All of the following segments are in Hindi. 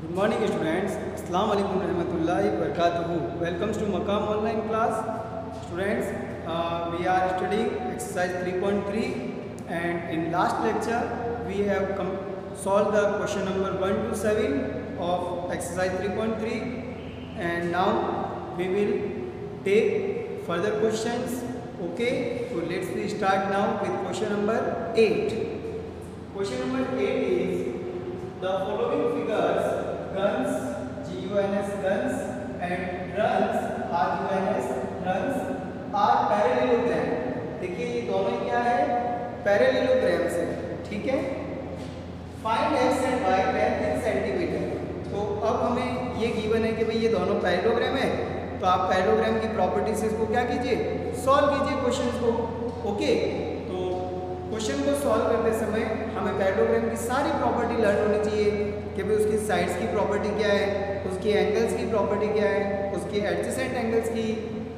Good morning students. Assalamu alaikum warahmatullahi wabarakatuh. Welcome to Maqam online class. Students, we are studying exercise 3.3 and in last lecture we have solved the question number 1 to 7 of exercise 3.3 and now we will take further questions. Okay, so let's start now with question number 8. Question number 8 is the following figures guns, GUNS guns and runs, RUNS runs are parallelogram. देखिए ये दोनों क्या है, पैरेललोग्राम्स है, ठीक है। Find x and y length in centimetre. तो अब हमें ये गिवन है कि भाई ये दोनों पैरेललोग्राम है, तो आप पैरेललोग्राम की प्रॉपर्टीज को क्या कीजिए, सॉल्व कीजिए क्वेश्चन को। ओके, तो क्वेश्चन को सॉल्व करते समय हमें पैरेललोग्राम की सारी प्रॉपर्टी लर्न होनी चाहिए कि भाई उसकी साइड्स की प्रॉपर्टी क्या है, उसकी एंगल्स की प्रॉपर्टी क्या है, उसके एडजेसेंट एंगल्स की,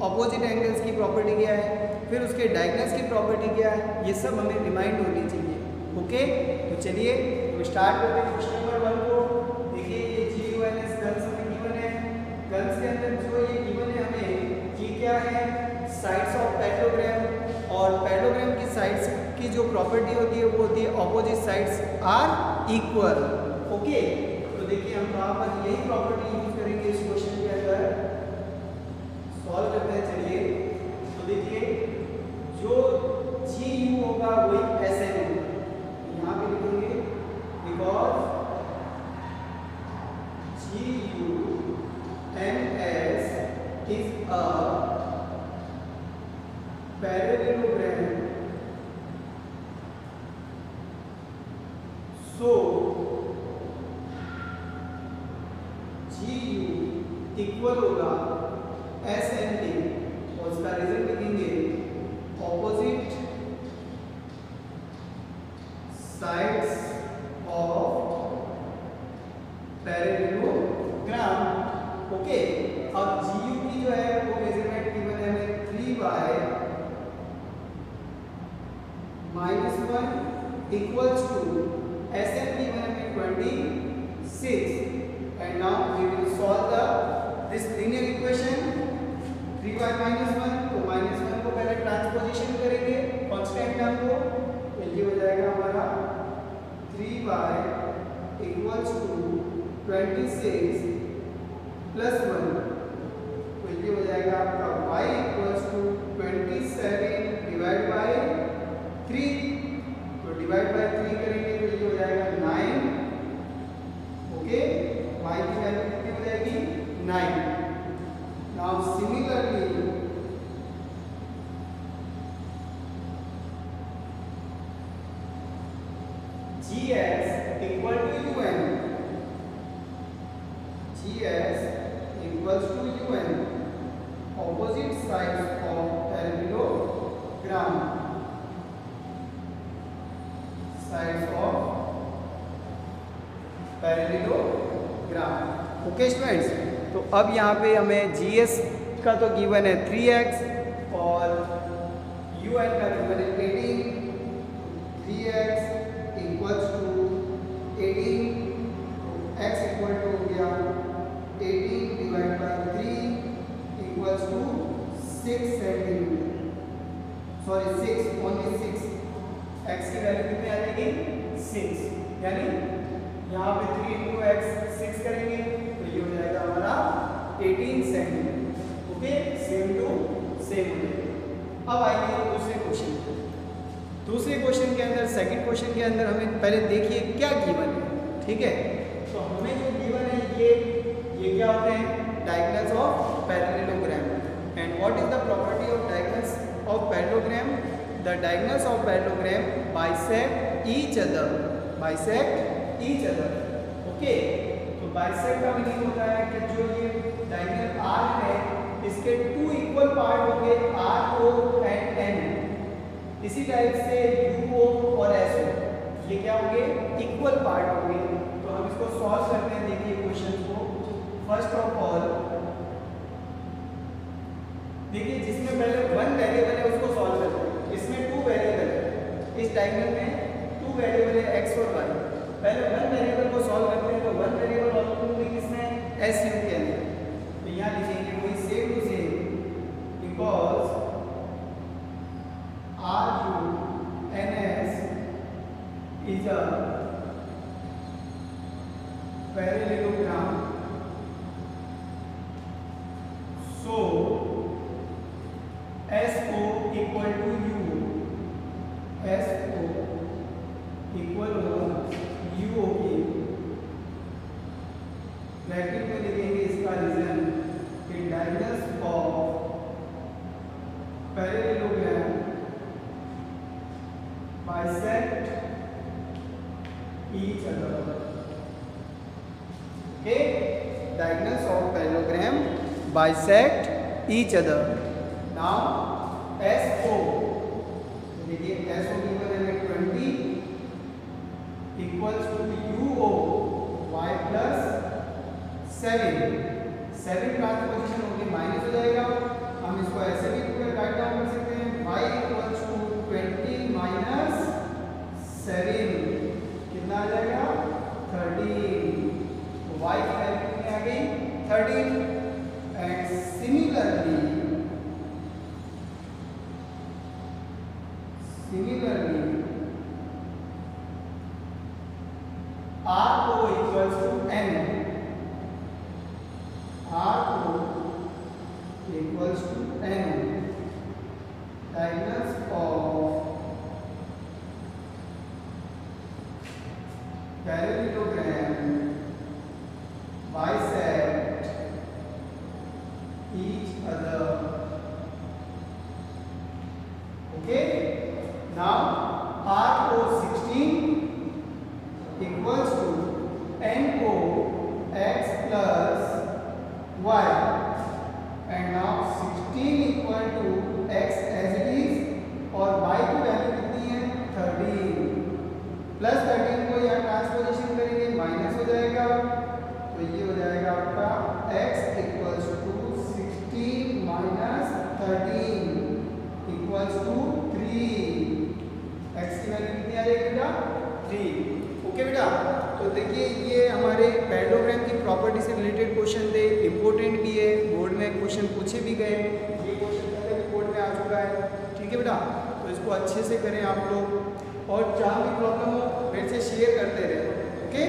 ऑपोजिट एंगल्स की प्रॉपर्टी क्या है, फिर उसके डायगोनल्स की प्रॉपर्टी क्या है, ये सब हमें रिमाइंड होनी चाहिए। ओके, तो चलिए तो स्टार्ट करते हैं क्वेश्चन नंबर 1 को। देखिए ये GUNS गन्स हमें गिवन है, गन्स के अंदर जो ये गिवन है हमें, ये क्या है, साइड्स ऑफ पैरेललोग्राम, और पैरेललोग्राम की साइड्स की जो प्रॉपर्टी होती है वो होती है opposite sides are equal. Okay, तो देखिए हम वहाँ पर यही प्रॉपर्टी यूज करेंगे इस क्वेश्चन के अंदर। सॉल्व करते हैं, चलिए। तो देखिए जो GU होगा वही SN होगा, यहाँ पे लिखेंगे because GUNS is a parallelogram, so GU equal होगा SNT और उसका रिजल्ट लिखेंगे opposite sides of parallelogram. Okay, अब GU की जो है वो मेजरमेंट गिवन है हमें 3y -1 equals to SN given है 26 and now we will solve this linear equation 3y -1। तो -1 को पहले ट्रांसपोजिशन करेंगे कांस्टेंट टर्म को, तो ये हो जाएगा हमारा 3y इक्वल्स टू 26 प्लस 1, तो ये हो जाएगा आपका y equals to 27 divide by 3, तो डिवाइड बाय 3 करेंगे तो ये हो जाएगा 9। ओके, y की वैल्यू कितनी हो जाएगी, 9। Now similarly GS equal to UN, GS equals to UN opposite sides of parallelogram, sides of parallelogram. Okay students, तो अब यहाँ पे हमें GS का तो गिवन है 3x और UN का गिवन है 18, 3x इक्वल्स टू 18, तो x इक्वल टू हो गया 18 divide by 3 equals to 6 centimetre, sorry 6 only 6, x की वैल्यू कितनी आ जाएगी, 6, यानी यहाँ पे 3 into x 6 करेंगे तो ये हो जाएगा हमारा 18 centimetre. Okay, same to same हो जाएगा। अब आइए दूसरे क्वेश्चन पे। दूसरे क्वेश्चन के अंदर, सेकंड क्वेश्चन के अंदर हमें पहले देखिए क्या गिवन है, ठीक है। तो हमें जो गिवन है ये क्या होते हैं, diagonals of parallelogram. And what is the property of diagonals of parallelogram? The diagonals of parallelogram bisect each other, bisect each other. Okay, तो bisect का मीनिंग होता है कि जो ये डायगोनल R है इसके 2 इक्वल पार्ट होंगे, RO एंड N। इसी टाइप से UO और SO ये क्या होंगे, इक्वल पार्ट होंगे। तो हम इसको सॉल्व करते हैं, देखिए क्वेश्चन को। फर्स्ट ऑफ ऑल देखिए जिसमें पहले 1 वेरिएबल है उसको सॉल्व करते हैं, इसमें 2 वेरिएबल है, इस डायग्राम में 2 वेरिएबल है x और y। पहले वन वेरिएबल को सॉल्व करते हैं, तो वन वेरिएबल आउटपुट में किसने एस यू के अंदर, तो यहाँ लिखेंगे वही same to same because R U N S is a parallelogram, so S O equal to U, S O equal होगा यू ओके, ब्रैकेट में लिखेंगे इसका रीजन कि diagonals of parallelogram bisect each other, okay, diagonals of parallelogram bisect each other. Now S O, देखिए एस ओ गिवन है 20 equals to U O y plus 7, 7 transposition होगी माइनस हो जाएगा, हम इसको ऐसे भी राइट डाउन कर सकते हैं y इक्वल्स टू 20 माइनस 7 कितना आ जाएगा 13, तो y की वैल्यू कितनी आ गई 13। And similarly R O equals to N, R O equals to N, diagonals of parallelogram bisect each other, okay। Now R O 16 equals to NO x plus y, and now 16 equal to x as it is और y की वैल्यू कितनी है 13, प्लस 13 को यहाँ ट्रांसपोजिशन करेंगे माइनस हो जाएगा, तो ये हो जाएगा आपका x equals to 16 minus 13 equals to 3, x की वैल्यू कितनी आ जाएगी बेटा 3, ओके बेटा। तो देखिए ये हमारे पैरेललोग्राम की प्रॉपर्टी से रिलेटेड क्वेश्चन थे, इंपॉर्टेंट भी है, बोर्ड में क्वेश्चन पूछे भी गए, ये क्वेश्चन पहले भी बोर्ड में आ चुका है, ठीक है बेटा। तो इसको अच्छे से करें आप लोग, और जहाँ भी प्रॉब्लम हो मेरे से शेयर करते रहे, okay.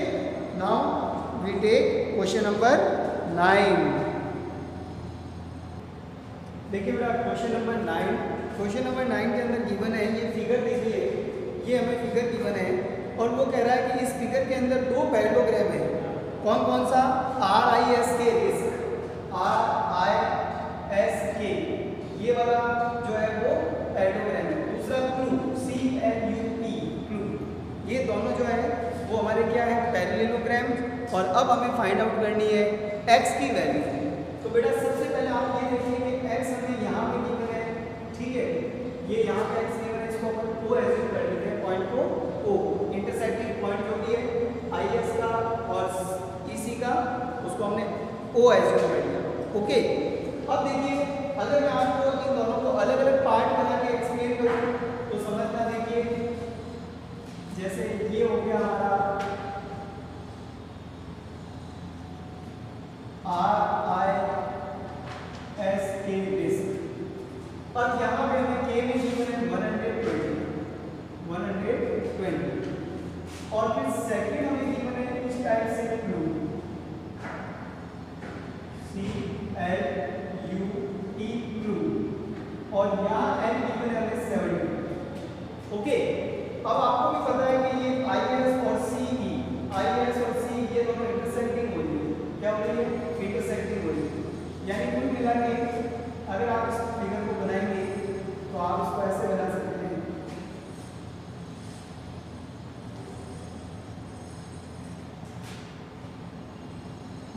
Now we take question number 9। देखिए बेटा क्वेश्चन नंबर 9, क्वेश्चन नंबर 9 के अंदर गिवन है, ये फिगर देखिए, ये हमें फिगर गिवन है और वो कह रहा है कि इस फिगर के अंदर दो पैरेललोग्राम है, कौन कौन सा, RISK रिस्क, RISK ये वाला जो है वो पैरेललोग्राम है, दूसरा क्लू CLUE क्लू, ये दोनों जो है वो हमारे क्या है पैरेललोग्राम। और अब हमें फाइंड आउट करनी है x की वैल्यू। तो बेटा सबसे पहले आप ये देखिए कि x हमें यहाँ पे गिवन है, ठीक है, ये यहाँ पे x गिवन है, इसको अपन O एज्यूम कर लेते हैं, पॉइंट को O, इंटरसेक्टिंग पॉइंट जो भी है IS का और EC का, उसको हमने O एज्यूम कर लिया, ओके। अब देखिए अगर मैं आपको इन दोनों को अलग अलग पार्ट बना के एक्सप्लेन करूँ तो समझना, देखिए जैसे ये हो गया हमारा RISK डिस्क, अब यहाँ पे हमें K में गिवन है 120, और फिर सेकंड हमें गिवन है इस टाइप से क्लू CLUE क्लू, और यहाँ N गिवन है हमें 70, ओके। अब आपको भी पता है कि ये IS और CE, IS और CE ये दोनों इंटरसेक्टिंग हो रही है, क्या हो रही है इंटरसेक्टिंग हो रही है, यानी कुल मिला के अगर आप इस फिगर को बनाएंगे तो आप इसको ऐसे बना सकते हैं,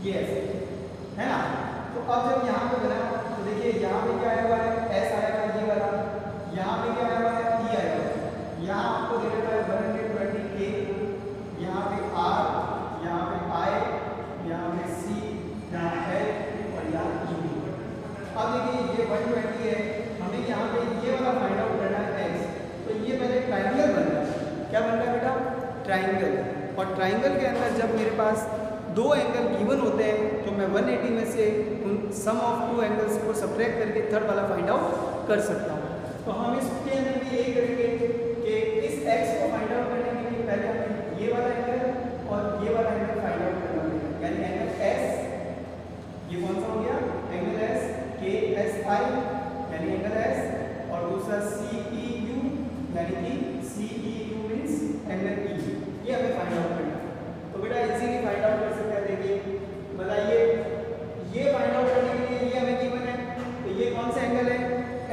ये ऐसे है ना। तो अब जब यहाँ पे बना तो देखिए यहाँ पे क्या आया हुआ है S आएगा ये वाला, यहाँ पे क्या आया हुआ है E आएगा, यहाँ आपको दे रखा है 120K, यहाँ पे R, यहाँ पे I, यहाँ पे C, यहाँ L और यहाँ E। अब देखिए ये 120 है, हमें यहाँ पे ये वाला फाइंड आउट करना है x, तो ये पहले ट्राइंगल बन रहा है, क्या बन रहा है बेटा ट्राइंगल, और ट्राइंगल के अंदर जब मेरे पास दो एंगल गिवन होते हैं तो मैं 180 में से उन सम ऑफ टू एंगल्स को सब्ट्रैक्ट करके थर्ड वाला फाइंड आउट कर सकता हूँ। तो हम इसके अंदर भी यही करेंगे कि इस x को फाइंड आउट करने के लिए पहले हमें ये वाला एंगल और ये वाला एंगल फाइंड आउट करना होगा, यानी एंगल s, ये कौन सा हो गया एंगल s KSI यानी एंगल s, और दूसरा CEU यानी कि CEU मींस एंगल E, ये हमें फाइंड आउट करना है। तो बेटा इजीली फाइंड आउट कर सकते हैं। देखिए बताइए, ये फाइंड आउट करने के लिए ये हमें गिवन है, तो ये कौन सा एंगल है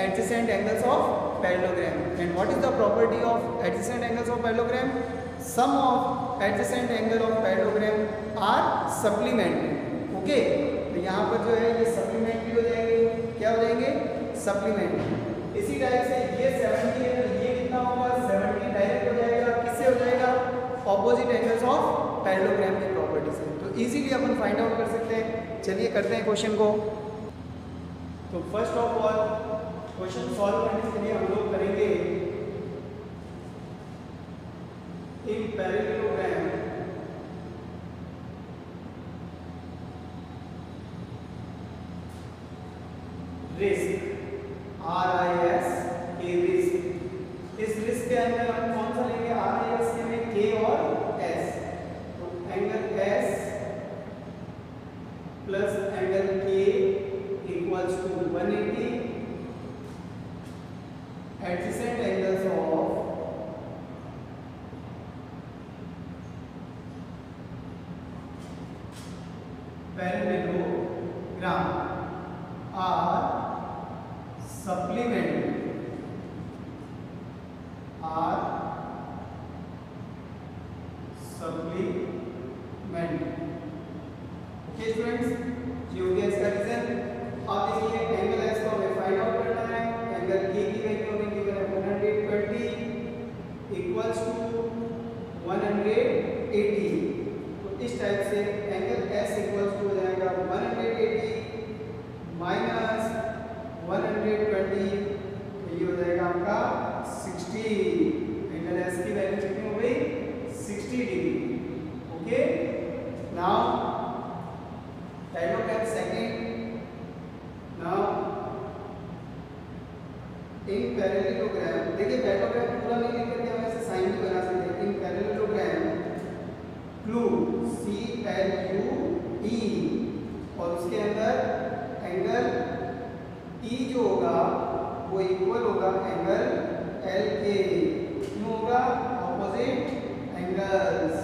adjacent angles of parallelogram. And what is the property of adjacent angles of parallelogram? Sum of adjacent angle of parallelogram are supplementary. Okay, तो यहाँ पर जो है ये सप्लीमेंट्री हो जाएंगे, क्या हो जाएंगे सप्लीमेंट्री। इसी टाइप से ये 70 है तो ये कितना होगा 70 डायरेक्ट हो जाएगा, किससे हो जाएगा ऑपोजिट एंगल्स ऑफ पैरेललोग्राम की प्रॉपर्टी से। तो इजीली अपन फाइंड आउट कर सकते हैं। चलिए करते हैं क्वेश्चन को। तो first of all question solve करने के लिए हम लोग करेंगे इन पैरेललोग्राम रिस्क RIS के रिस्क। इस रिस्क के अंदर हम कौन सा लेंगे RIS के में K और S। तो angle S plus angle K equals to 180 adjacent angles of parallelogram are supplement okay students, ये हो गया इसका रीजन। अब देखिए एंगल एस को हमें फाइंड आउट करना है। एंगल के की वैल्यू हमें गिवन है 120 इक्वल्स टू 180। तो इस टाइप से एंगल एस इक्वल्स टू हो जाएगा 180 माइनस 120, ये हो जाएगा आपका 60। एंगल एस की वैल्यू कितनी हो गई 60 degree. Okay, now parallelogram second. Now in parallelogram, देखिए पैरेललोग्राम पूरा नहीं लिख करके हम ऐसे साइन भी बना सकते हैं। इन पैरेललोग्राम क्लू CLUE, और उसके अंदर एंगल E जो होगा वो इक्वल होगा एंगल L के। क्यों होगा opposite angles,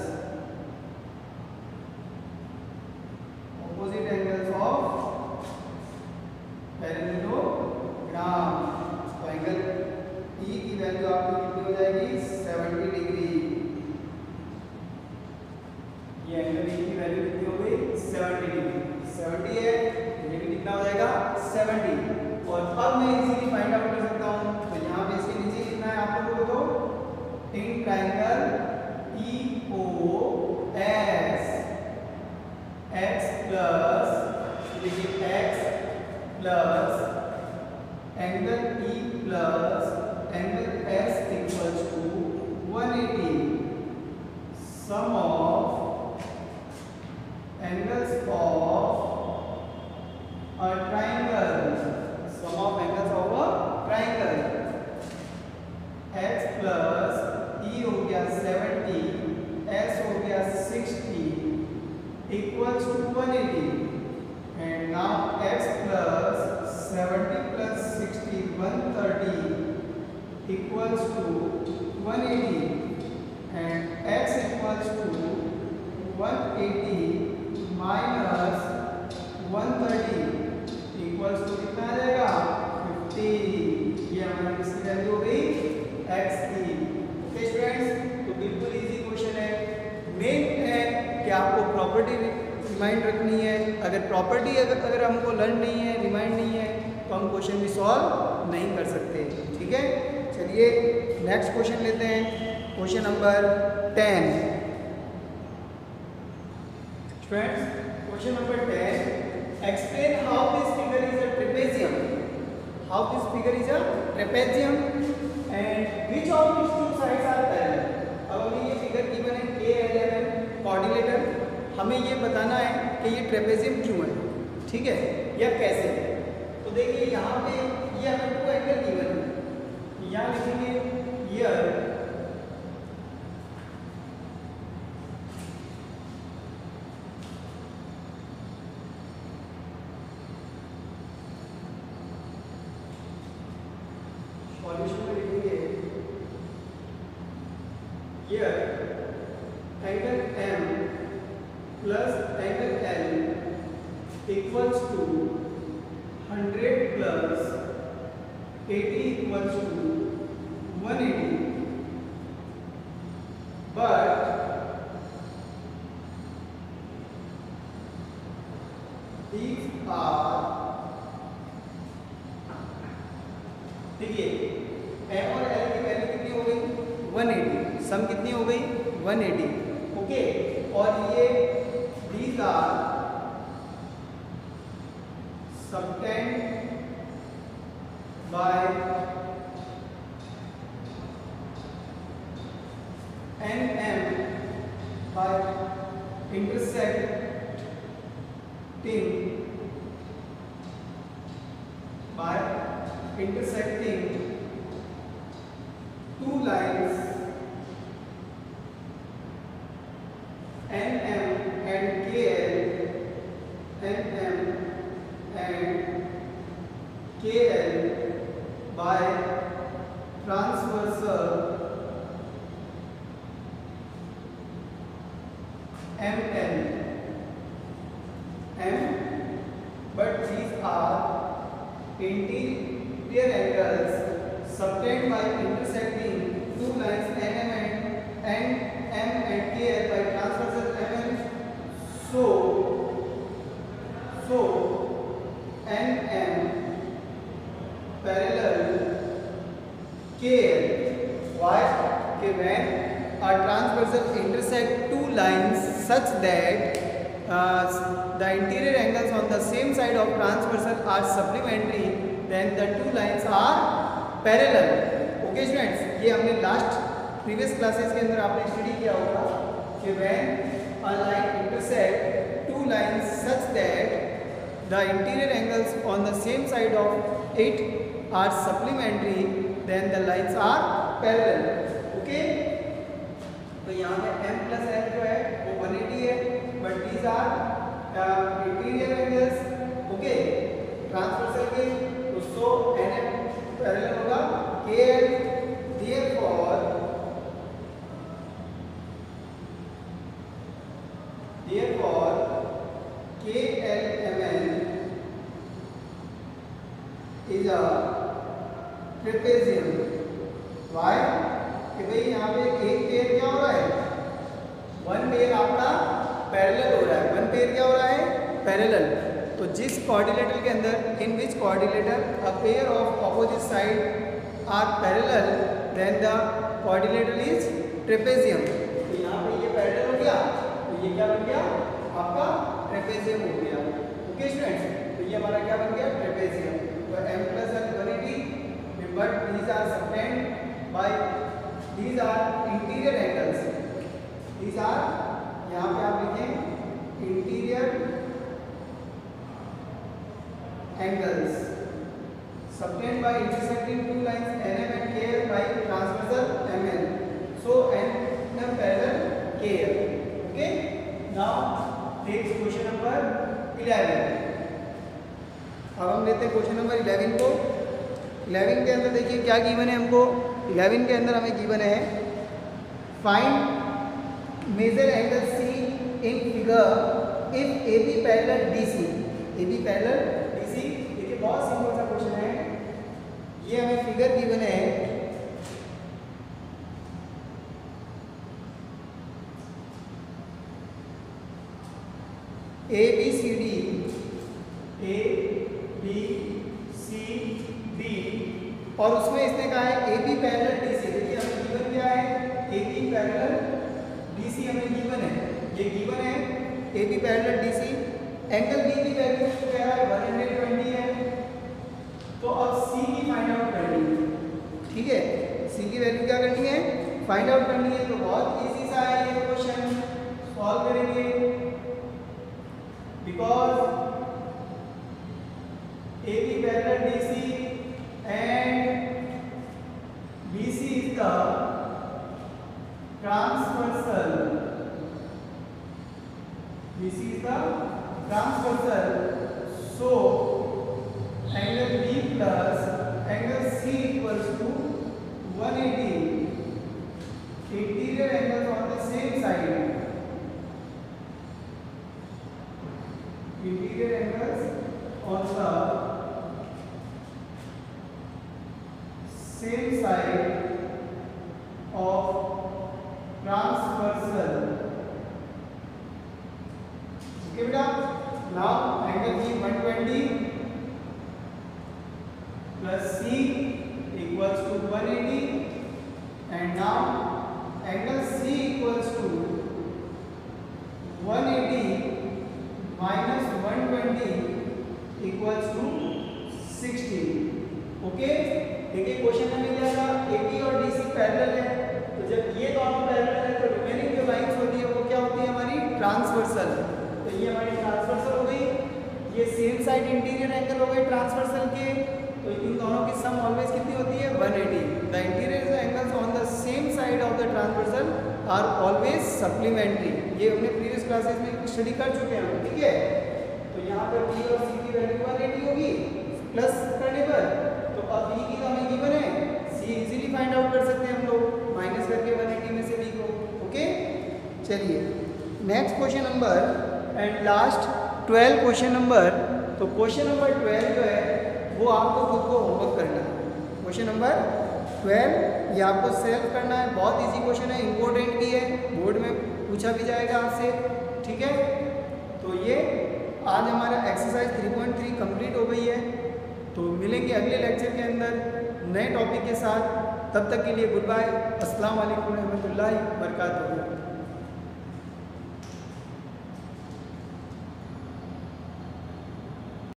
opposite angles of parallelogram. तो एंगल E की वैल्यू आपकी कितनी हो जाएगी 70 डिग्री। ये एंगल E की वैल्यू कितनी हो गई 70 डिग्री। 70 है, ये भी कितना हो जाएगा 70। और अब मैं इजीली फाइंड आउट कर सकता हूं। तो यहाँ पे इसके नीचे कितना है आप लोगों को, तो in triangle EOS x plus, देखिए x plus angle E plus angle S equals to 180। Sum of angles of a triangle, sum of angles of a triangle, x plus E हो गया 70, S हो गया 60 equals to 180, and now x plus 70 plus 60 130 equals to 180, and x equals to 180 minus 130 equals to कितना आ जाएगा 50। ये हमारी किसकी वैल्यू हो गई x की। ओके स्टूडेंट्स, तो बिल्कुल इजी क्वेश्चन है। मेन है कि आपको प्रॉपर्टी रिमाइंड रखनी है। अगर प्रॉपर्टी अगर हमको लर्न नहीं है, रिमाइंड नहीं है, तो हम क्वेश्चन भी सॉल्व नहीं कर सकते। ठीक है, चलिए नेक्स्ट क्वेश्चन लेते हैं। Question number 10। Students, question number 10, explain how this figure is a trapezium. How this figure is a trapezium and which of its two sides are parallel. अब हमें ये फिगर गिवन है K11 हमें ये बताना है कि ये ट्रेपेजियम क्यों है, ठीक है, या कैसे है। तो देखिए यहाँ पे ये हमें 2 एंगल गिवन है, यहाँ लिखेंगे हियर सॉल्यूशन में लिखेंगे here angle M plus angle L equals to 100 plus 80 equals to 180, but these are, देखिए M और L की वैल्यू कितनी हो गई 180, सम कितनी हो गई 180, ओके। और ये these are subtend by NM by intersecting two lines NM and KL, NM and KL by transversal ML, but these are interior angles subtend by intersecting two lines NM and KL by transversal ML. So NM parallel KL. Why? Okay, when a transversal intersect two lines such that the interior angles on the same side of transversal are supplementary, then the two lines are parallel. Okay students, ये हमने लास्ट प्रीवियस क्लासेस के अंदर आपने स्टडी किया होगा कि when a line intersect two lines such that the interior angles on the same side of it are supplementary, then the lines are parallel. Okay, तो यहाँ पे M plus L जो है वो 180 है, but these are interior angles, okay, transversal के, तो so NM parallel होगा KL, therefore KLMN is a trapezium. Why? कि भाई यहाँ पे एक पेयर क्या हो रहा है, वन पेयर आपका पैरेलल हो रहा है, वन पेयर क्या हो रहा है पैरेलल। तो जिस कोऑर्डिनेटर के अंदर, in which coordinator a pair of opposite side are parallel, then the coordinator is trapezium. तो यहाँ पे ये पैरेलल हो गया, तो ये क्या बन गया आपका ट्रेपेजियम हो गया। ओके स्टूडेंट्स, तो ये हमारा क्या बन गया ट्रेपेजियम। तो M plus L 180, but these are subtend by, these are interior angles, these are, यहाँ पे आप लिखें interior angles subtend by intersecting two lines NM and KL by transversal ML. So NM parallel KL. Okay. Now next question number 11. अब हम लेते हैं क्वेश्चन नंबर 11 को। 11 के अंदर देखिए क्या गिवन है हमको। 11 के अंदर हमें गिवन है find measure angle C in figure if AB parallel DC। AB parallel DC, देखिए बहुत सिंपल सा क्वेश्चन है। ये हमें फिगर गिवन है, ABCD, और उसमें इसने कहा है AB पैरेलल DC। देखिए हमें गिवन क्या है, AB पैरेलल DC हमें गिवन है, ये गिवन है AB parallel DC। Angle B की वैल्यू क्या है 120 है। तो अब C की फाइंड आउट करनी है, ठीक है, C की वैल्यू क्या करनी है फाइंड आउट करनी है। तो बहुत इजी सा है ये क्वेश्चन, सॉल्व करेंगे। because AB parallel DC and BC is the transversal. BC is the transversal. So angle B plus angle C equals to 180. Interior angles on the same side. Interior angles on the same side of transversal. Okay beta. Now angle B 120 plus C equals to 180, and now angle C equals to 180 minus 120 equals to 60. Okay, देखिए क्वेश्चन में मिल जाएगा AB और DC पैरेलल है, तो जब ये दोनों पैरेलल है तो रिमेनिंग जो लाइंस होती है वो क्या होती है हमारी ट्रांसवर्सल। तो ये हमारी ट्रांसवर्सल हो गई, ये सेम साइड इंटीरियर एंगल हो गए ट्रांसवर्सल के, तो इन दोनों की सम ऑलवेज कितनी होती है 180। The interior angles on the same side of the transversal are always supplementary. ये हमने प्रीवियस क्लासेस में स्टडी कर चुके हैं, ठीक है। तो यहाँ पर B और C की वैल्यू 180 होगी प्लस करने पर, तो अब B की तो हमें गिवन है, C इजीली फाइंड आउट कर सकते हैं हम लोग माइनस करके 180 में से B को। ओके, चलिए next question number and last 12 question number. तो क्वेश्चन नंबर 12 जो है वो आपको खुद को होमवर्क करना है। क्वेश्चन नंबर 12 ये आपको सेल्फ करना है, बहुत इजी क्वेश्चन है, इंपॉर्टेंट भी है, बोर्ड में पूछा भी जाएगा आपसे, ठीक है। तो ये आज हमारा एक्सरसाइज 3.3 कंप्लीट हो गई है। तो मिलेंगे अगले लेक्चर के अंदर नए टॉपिक के साथ, तब तक के लिए गुड बाय, अस्सलाम वालेकुम रहमतुल्लाहि व बरकातहू।